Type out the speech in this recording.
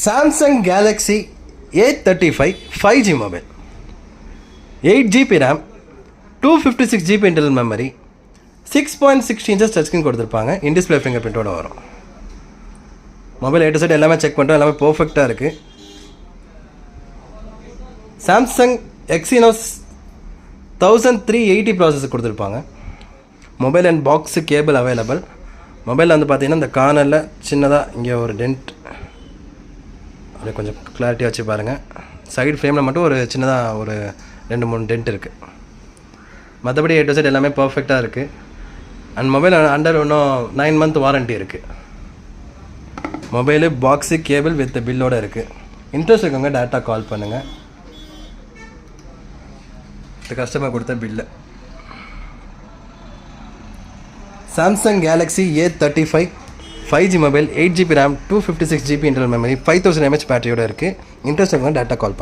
Samsung Galaxy A35 5G mobile, 8GB RAM, 256GB internal memory, 6.6 inches touch screen கொடுத்துருப்பாங்க. In-display finger பிரிண்டோட வரும். Mobile A to Z எல்லாமே check பண்ணிட்டோம், எல்லாமே பர்ஃபெக்டாக இருக்குது. சாம்சங் Exynos 1380 ப்ராசஸர் கொடுத்துருப்பாங்க. Mobile and box cable available. மொபைலில் வந்து பார்த்தீங்கன்னா இந்த கார்னரில் சின்னதாக இங்கே ஒரு டென்ட், அப்படியே கொஞ்சம் கிளாரிட்டியாக வச்சு பாருங்கள். சைடு ஃப்ரேமில் மட்டும் ஒரு சின்னதாக ஒரு 2-3 டென்ட் இருக்குது. மற்றபடி A to Z எல்லாமே பர்ஃபெக்டாக இருக்குது. அண்ட் மொபைல் அண்டர் இன்னும் 9 month வாரண்ட்டி இருக்குது. மொபைலு பாக்ஸு கேபிள் வித் பில்லோடு இருக்குது. இன்ட்ரெஸ்ட் இருக்கவங்க டேரெக்டாக கால் பண்ணுங்கள். இந்த கஸ்டமர் கொடுத்த bill. Samsung Galaxy A35 5G mobile, 8GB RAM, 256GB internal memory, 5000 mAh பேட்டரியோடு இருக்குது. இன்ட்ரெஸ்ட் இருக்கவங்க டேரெக்டாக கால் பண்ணுங்கள்.